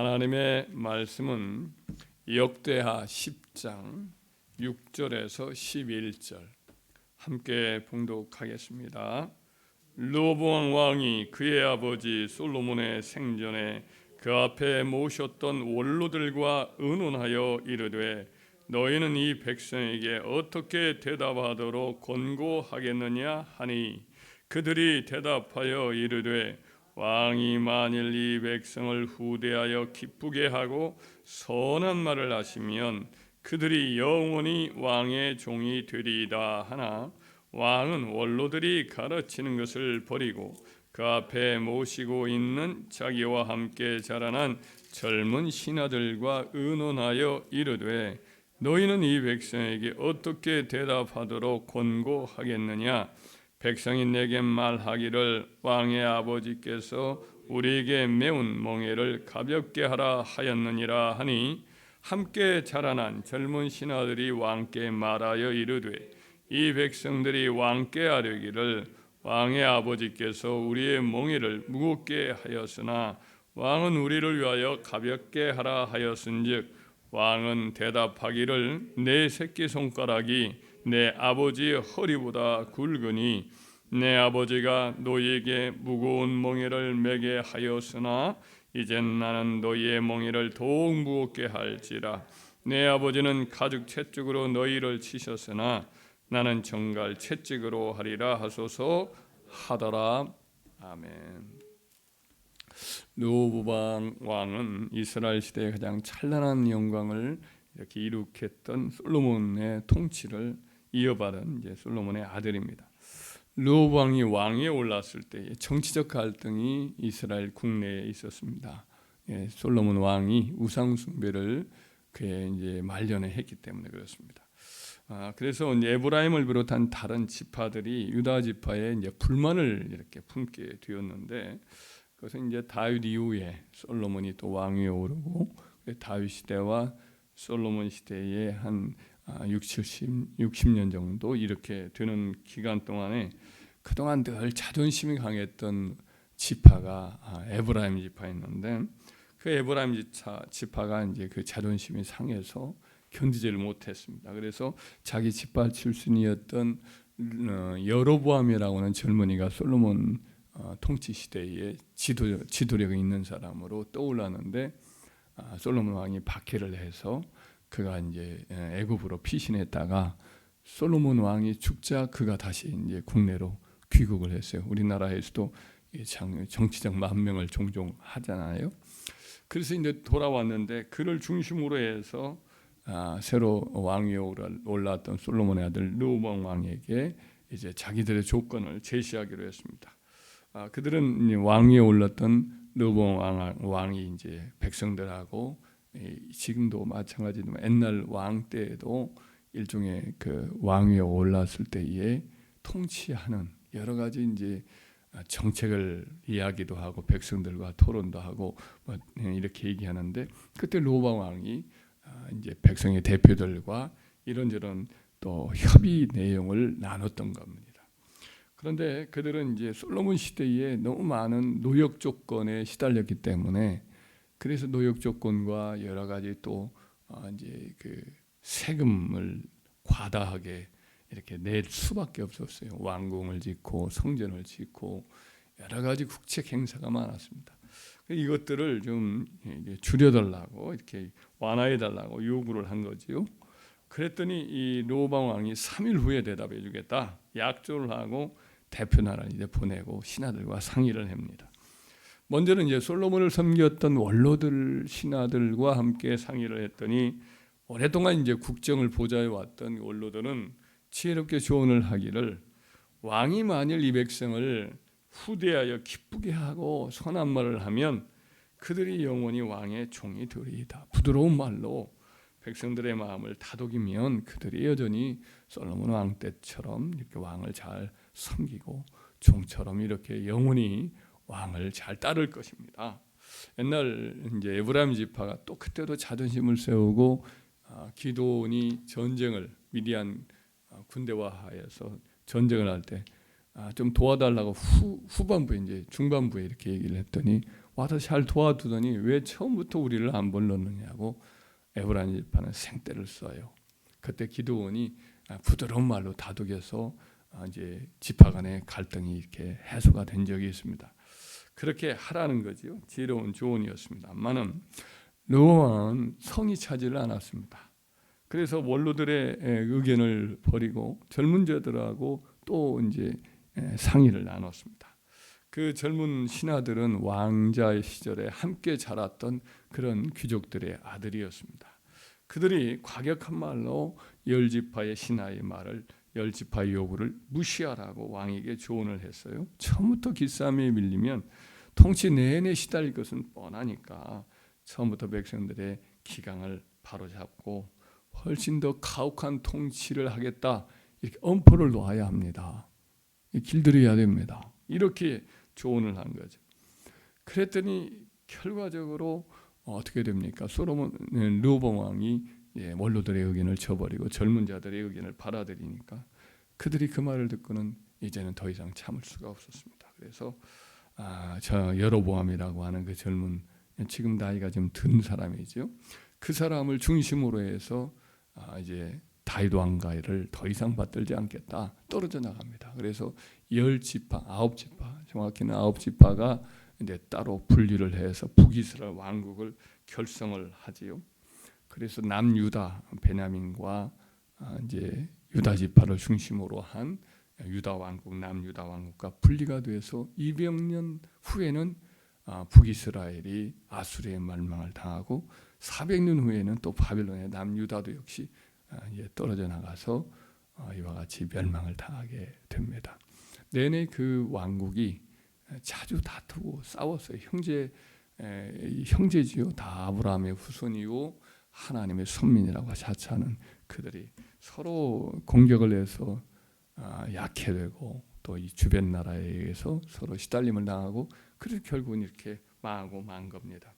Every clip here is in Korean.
하나님의 말씀은 역대하 10장 6절에서 11절 함께 봉독하겠습니다. 르호보암 왕이 그의 아버지 솔로몬의 생전에 그 앞에 모셨던 원로들과 의논하여 이르되 너희는 이 백성에게 어떻게 대답하도록 권고하겠느냐 하니 그들이 대답하여 이르되 왕이 만일 이 백성을 후대하여 기쁘게 하고 선한 말을 하시면 그들이 영원히 왕의 종이 되리이다 하나 왕은 원로들이 가르치는 것을 버리고 그 앞에 모시고 있는 자기와 함께 자라난 젊은 신하들과 의논하여 이르되 너희는 이 백성에게 어떻게 대답하도록 권고하겠느냐 백성이 내게 말하기를 왕의 아버지께서 우리에게 매운 멍에를 가볍게 하라 하였느니라 하니 함께 자라난 젊은 신하들이 왕께 말하여 이르되 이 백성들이 왕께 아뢰기를 왕의 아버지께서 우리의 멍에를 무겁게 하였으나 왕은 우리를 위하여 가볍게 하라 하였은즉 왕은 대답하기를 내 새끼손가락이 내 아버지의 허리보다 굵으니 내 아버지가 너희에게 무거운 멍에를 매게 하였으나 이젠 나는 너희의 멍에를 더욱 무겁게 할지라 내 아버지는 가죽 채찍으로 너희를 치셨으나 나는 정갈 채찍으로 하리라 하소서 하더라. 아멘. 르호보암 왕은 이스라엘 시대의 가장 찬란한 영광을 이렇게 이룩했던 솔로몬의 통치를 이어받은 이제 솔로몬의 아들입니다. 르호보암이 왕위에 올랐을 때 정치적 갈등이 이스라엘 국내에 있었습니다. 솔로몬 왕이 우상 숭배를 그의 이제 말년에 했기 때문에 그렇습니다. 그래서 에브라임을 비롯한 다른 지파들이 유다 지파에 이제 불만을 이렇게 품게 되었는데 그것은 이제 다윗 이후에 솔로몬이 또 왕위에 오르고 다윗 시대와 솔로몬 시대에 한 60년 정도 이렇게 되는 기간 동안에 그동안 늘 자존심이 강했던 지파가 에브라임 지파였는데 그 에브라임 지파가 이제 그 자존심이 상해서 견디지를 못했습니다. 그래서 자기 지파 출신이었던 여로보암이라고 하는 젊은이가 솔로몬 통치 시대에 지도력이 있는 사람으로 떠올랐는데 솔로몬 왕이 박해를 해서 그가 이제 애굽으로 피신했다가 솔로몬 왕이 죽자 그가 다시 이제 국내로 귀국을 했어요. 우리나라에서도 정치적 만명을 종종 하잖아요. 그래서 이제 돌아왔는데 그를 중심으로 해서 새로 왕위에 올랐던 솔로몬의 아들 르호보암 왕에게 이제 자기들의 조건을 제시하기로 했습니다. 그들은 왕위에 올랐던 르호보암 왕이 이제 백성들하고 지금도 마찬가지지만 옛날 왕 때에도 일종의 그 왕위에 올랐을 때에 통치하는 여러 가지 이제 정책을 이야기도 하고 백성들과 토론도 하고 뭐 이렇게 얘기하는데 그때 르호보암 왕이 이제 백성의 대표들과 이런저런 또 협의 내용을 나눴던 겁니다. 그런데 그들은 이제 솔로몬 시대에 너무 많은 노역 조건에 시달렸기 때문에 그래서 노역 조건과 여러 가지 또 이제 그 세금을 과다하게 이렇게 낼 수밖에 없었어요. 왕궁을 짓고 성전을 짓고 여러 가지 국책 행사가 많았습니다. 이것들을 좀 줄여달라고 이렇게 완화해달라고 요구를 한 거지요. 그랬더니 이 르호보암 왕이 3일 후에 대답해주겠다 약조를 하고 대표 나라를 이제 보내고 신하들과 상의를 합니다. 먼저는 이제 솔로몬을 섬겼던 원로들 신하들과 함께 상의를 했더니 오랫동안 이제 국정을 보좌해 왔던 원로들은 지혜롭게 조언을 하기를 왕이 만일 이 백성을 후대하여 기쁘게 하고 선한 말을 하면 그들이 영원히 왕의 종이 되리이다. 부드러운 말로 백성들의 마음을 다독이면 그들이 여전히 솔로몬 왕 때처럼 이렇게 왕을 잘 섬기고 종처럼 이렇게 영원히 왕을 잘 따를 것입니다. 옛날 이제 에브라임 지파가 또 그때도 자존심을 세우고 기드온이 전쟁을 미디안 군대와하여서 전쟁을 할 때 좀 도와달라고 후반부에 이제 중반부에 이렇게 얘기를 했더니 와서 잘 도와두더니 왜 처음부터 우리를 안 불렀느냐고 에브라임 지파는 생떼를 써요. 그때 기드온이 부드러운 말로 다독여서 이제 지파 간의 갈등이 이렇게 해소가 된 적이 있습니다. 그렇게 하라는 거죠. 지혜로운 조언이었습니다만은 르호보암은 성이 차지를 않았습니다. 그래서 원로들의 의견을 버리고 젊은 자들하고 또 이제 상의를 나눴습니다. 그 젊은 신하들은 왕자의 시절에 함께 자랐던 그런 귀족들의 아들이었습니다. 그들이 과격한 말로 열지파의 신하의 말을, 열지파의 요구를 무시하라고 왕에게 조언을 했어요. 처음부터 기싸움에 밀리면 통치 내내 시달릴 것은 뻔하니까 처음부터 백성들의 기강을 바로잡고 훨씬 더 가혹한 통치를 하겠다, 이렇게 엄포를 놓아야 합니다. 길들여야 됩니다. 이렇게 조언을 한 거죠. 그랬더니 결과적으로 어떻게 됩니까? 르호보암 왕이 원로들의 의견을 저버리고 젊은 자들의 의견을 받아들이니까 그들이 그 말을 듣고는 이제는 더 이상 참을 수가 없었습니다. 그래서 저 여로보암이라고 하는 그 젊은, 지금 나이가 좀 든 사람이죠. 그 사람을 중심으로 해서 이제 다윗 왕가를 더 이상 받들지 않겠다, 떨어져 나갑니다. 그래서 10지파, 9지파, 정확히는 9지파가 이제 따로 분리를 해서 북이스라엘 왕국을 결성을 하지요. 그래서 남유다, 베냐민과 이제 유다 지파를 중심으로 한 유다 왕국, 남유다 왕국과 분리가 돼서 200년 후에는 북이스라엘이 아수르의 멸망을 당하고 400년 후에는 또 바빌론의 남유다도 역시 떨어져 나가서 이와 같이 멸망을 당하게 됩니다. 내내 그 왕국이 자주 다투고 싸웠어요. 형제지요. 다 아브라함의 후손이고 하나님의 선민이라고 자처하는 그들이 서로 공격을 해서 약해되고 또 이 주변 나라에 의해서 서로 시달림을 당하고, 그래서 결국은 이렇게 망하고 만 겁니다.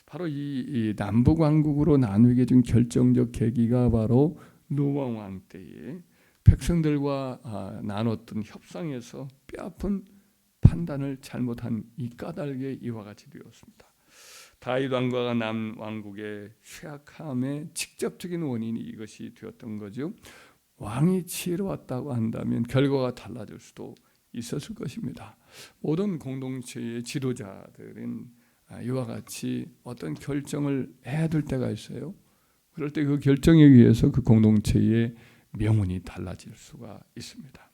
바로 이 남북 왕국으로 나누게 된 결정적 계기가 바로 르호보암 왕 때에 백성들과 나눴던 협상에서 뼈아픈 판단을 잘못한 이 까닭에 이와 같이 되었습니다. 다윗 왕과 남 왕국의 쇠약함의 직접적인 원인이 이것이 되었던 거죠. 왕이 지혜로웠다고 한다면 결과가 달라질 수도 있었을 것입니다. 모든 공동체의 지도자들은 이와 같이 어떤 결정을 해야 될 때가 있어요. 그럴 때 그 결정에 의해서 그 공동체의 명운이 달라질 수가 있습니다.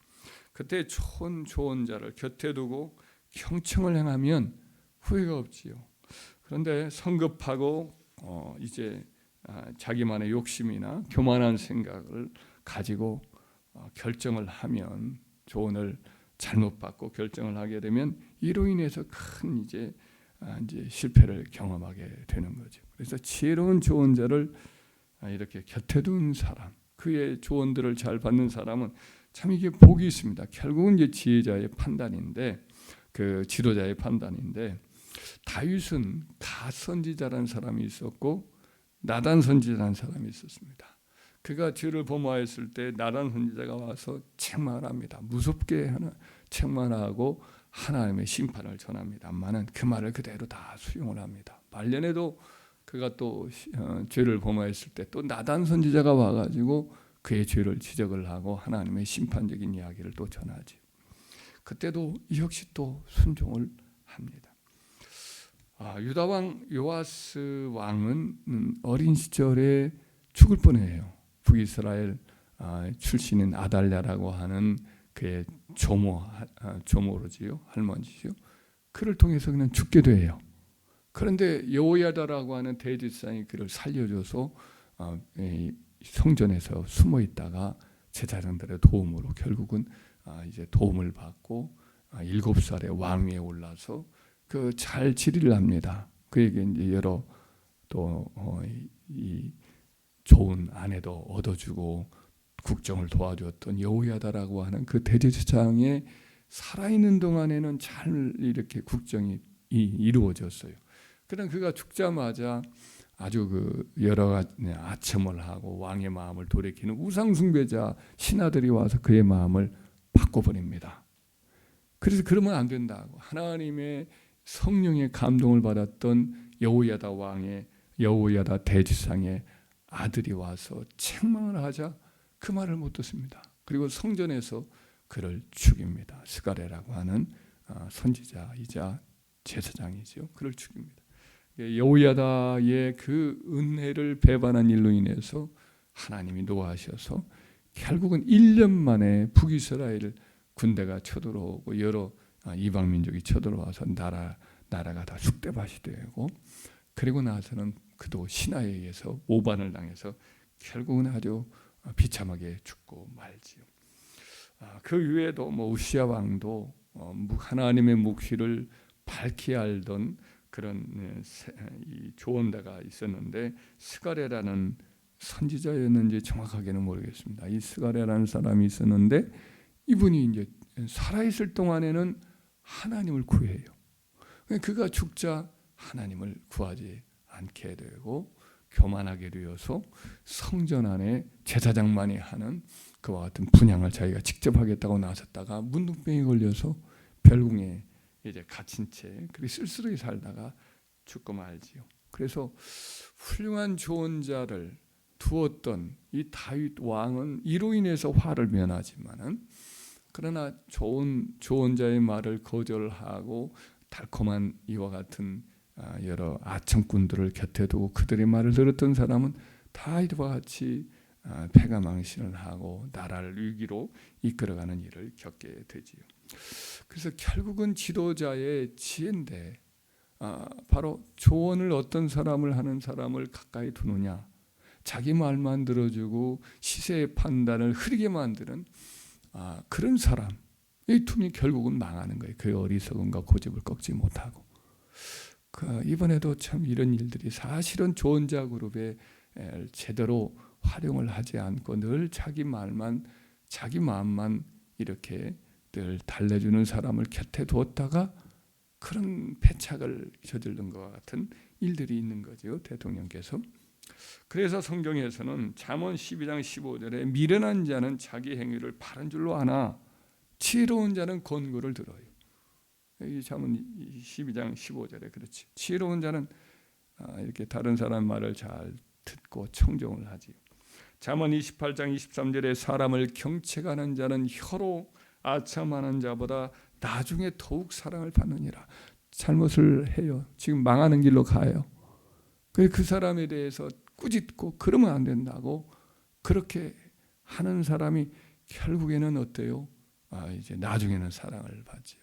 그때 좋은 조언자를 곁에 두고 경청을 행하면 후회가 없지요. 그런데 성급하고 이제 자기만의 욕심이나 교만한 생각을 가지고 결정을 하면, 조언을 잘못 받고 결정을 하게 되면 이로 인해서 큰 이제 실패를 경험하게 되는 거죠. 그래서 지혜로운 조언자를 이렇게 곁에 둔 사람, 그의 조언들을 잘 받는 사람은 참 이게 복이 있습니다. 결국은 이제 지혜자의 판단인데, 그 지도자의 판단인데, 다윗은 갓 선지자라는 사람이 있었고 나단 선지자라는 사람이 있었습니다. 그가 죄를 범하였을 때 나단 선지자가 와서 책망합니다. 무섭게 책망하고 하나님의 심판을 전합니다만은 그 말을 그대로 다 수용을 합니다. 말년에도 그가 또 죄를 범하였을 때 또 나단 선지자가 와가지고 그의 죄를 지적을 하고 하나님의 심판적인 이야기를 또 전하지. 그때도 역시 또 순종을 합니다. 유다 왕 요아스 왕은 어린 시절에 죽을 뻔해요. 북이스라엘 출신인 아달랴라고 하는 그의 조모로지요, 할머니죠. 그를 통해서 그냥 죽게 돼요. 그런데 여호야다라고 하는 대제사장이 그를 살려줘서 성전에서 숨어 있다가 제사장들의 도움으로 결국은 이제 도움을 받고 7살에 왕위에 올라서 그 잘 지리를 합니다. 그에게 이제 여러 또 이 좋은 아내도 얻어주고 국정을 도와주었던 여호야다라고 하는 그 대제사장의 살아있는 동안에는 잘 이렇게 국정이 이루어졌어요. 그러나 그가 죽자마자 아주 그 여러 가지 아첨을 하고 왕의 마음을 돌이키는 우상 숭배자 신하들이 와서 그의 마음을 바꿔버립니다. 그래서 그러면 안 된다고, 하나님의 성령의 감동을 받았던 여호야다 대지상의 아들이 와서 책망을 하자 그 말을 못 듣습니다. 그리고 성전에서 그를 죽입니다. 스가랴라고 하는 선지자이자 제사장이죠. 그를 죽입니다. 여호야다의 그 은혜를 배반한 일로 인해서 하나님이 노하셔서 결국은 1년 만에 북이스라엘 군대가 쳐들어오고 여러 이방 민족이 쳐들어와서 나라가 다 쑥대밭이 되고, 그리고 나서는 그도 신하에 의해서 모반을 당해서 결국은 아주 비참하게 죽고 말지요. 그 외에도 우시야 왕도 하나님의 묵시를 밝히 알던 그런 조언자가 있었는데, 스가랴라는 선지자였는지 정확하게는 모르겠습니다. 이 스가랴라는 사람이 있었는데 이분이 이제 살아있을 동안에는 하나님을 구해요. 그가 죽자 하나님을 구하지 않게 되고 교만하게 되어서 성전 안에 제사장만이 하는 그와 같은 분향을 자기가 직접 하겠다고 나섰다가 문둥병이 걸려서 별궁에 이제 갇힌 채 그렇게 쓸쓸하게 살다가 죽고 말지요. 그래서 훌륭한 조언자를 두었던 이 다윗 왕은 이로 인해서 화를 면하지만은, 그러나 좋은 조언자의 말을 거절하고 달콤한 이와 같은 여러 아첨꾼들을 곁에 두고 그들의 말을 들었던 사람은 다윗과 같이 패가 망신을 하고 나라를 위기로 이끌어가는 일을 겪게 되지요. 그래서 결국은 지도자의 지혜인데 바로 조언을 어떤 사람을 하는 사람을 가까이 두느냐, 자기 말만 들어주고 시세의 판단을 흐리게 만드는 그런 사람, 이 툼이 결국은 망하는 거예요. 그의 어리석음과 고집을 꺾지 못하고. 이번에도 참 이런 일들이 사실은 조언자 그룹에 제대로 활용을 하지 않고 늘 자기 마음만 이렇게 늘 달래주는 사람을 곁에 두었다가 그런 패착을 저지른 것 같은 일들이 있는 거죠, 대통령께서. 그래서 성경에서는 잠언 12장 15절에 미련한 자는 자기 행위를 바른 줄로 아나 지혜로운 자는 권고를 들어요. 이 잠언 12장 15절에 그렇지. 지혜로운 자는 이렇게 다른 사람 말을 잘 듣고 청종을 하지. 잠언 28장 23절에 사람을 경책하는 자는 혀로 아첨하는 자보다 나중에 더욱 사랑을 받느니라. 잘못을 해요. 지금 망하는 길로 가요. 그 사람에 대해서 꾸짖고 그러면 안 된다고 그렇게 하는 사람이 결국에는 어때요? 이제 나중에는 사랑을 받지요.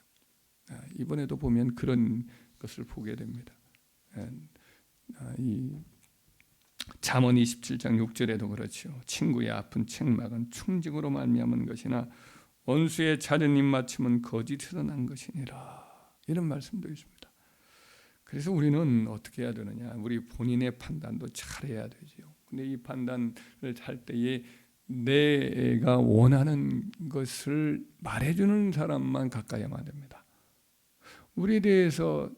이번에도 보면 그런 것을 보게 됩니다. 이 잠언 27장 6절에도 그렇죠. 친구의 아픈 책망은 충직으로 말미암은 것이나 원수의 잦은 입맞춤은 거짓으로 난 것이니라. 이런 말씀도 있습니다. 그래서 우리는 어떻게 해야 되느냐? 우리 본인의 판단도 잘해야 되죠. 근데 이 판단을 할 때에 내가 원하는 것을 말해주는 사람만 가까이하면 됩니다. 우리에 대해서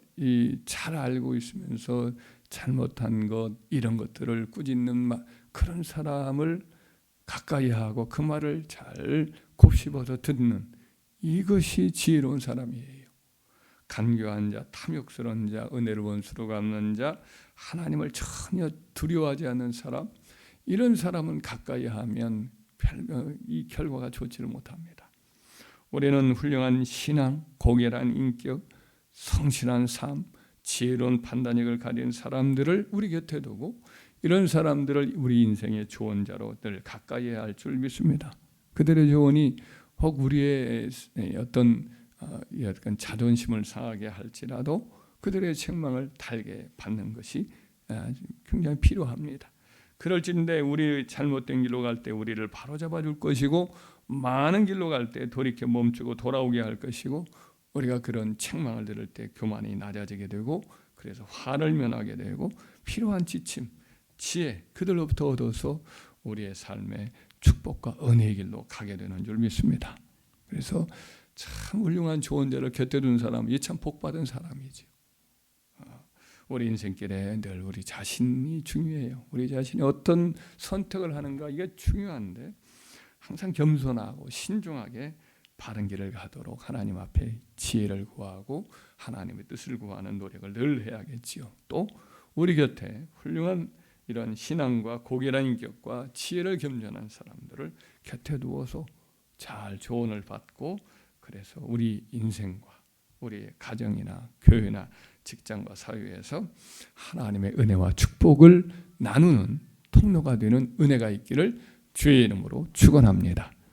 잘 알고 있으면서 잘못한 것 이런 것들을 꾸짖는 그런 사람을 가까이하고 그 말을 잘 곱씹어서 듣는, 이것이 지혜로운 사람이에요. 간교한 자, 탐욕스러운 자, 은혜를 원수로 갚는 자, 하나님을 전혀 두려워하지 않는 사람, 이런 사람은 가까이 하면 이 결과가 좋지를 못합니다. 우리는 훌륭한 신앙, 고결한 인격, 성실한 삶, 지혜로운 판단력을 가진 사람들을 우리 곁에 두고 이런 사람들을 우리 인생의 조언자로 늘 가까이 해야 할 줄 믿습니다. 그들의 조언이 혹 우리의 어떤 약간 자존심을 상하게 할지라도 그들의 책망을 달게 받는 것이 굉장히 필요합니다. 그럴진데 우리 잘못된 길로 갈 때 우리를 바로잡아 줄 것이고, 많은 길로 갈 때 돌이켜 멈추고 돌아오게 할 것이고, 우리가 그런 책망을 들을 때 교만이 낮아지게 되고, 그래서 화를 면하게 되고, 필요한 지침, 지혜 그들로부터 얻어서 우리의 삶의 축복과 은혜의 길로 가게 되는 줄 믿습니다. 그래서 참 훌륭한 조언자를 곁에 둔 사람이 참 복받은 사람이죠. 우리 인생길에 늘 우리 자신이 중요해요. 우리 자신이 어떤 선택을 하는가 이게 중요한데 항상 겸손하고 신중하게 바른 길을 가도록 하나님 앞에 지혜를 구하고 하나님의 뜻을 구하는 노력을 늘 해야겠지요. 또 우리 곁에 훌륭한 이런 신앙과 고결한 인격과 지혜를 겸손한 사람들을 곁에 두어서 잘 조언을 받고, 그래서 우리 인생과 우리 가정이나 교회나 직장과 사회에서 하나님의 은혜와 축복을 나누는 통로가 되는 은혜가 있기를 주의 이름으로 축원합니다.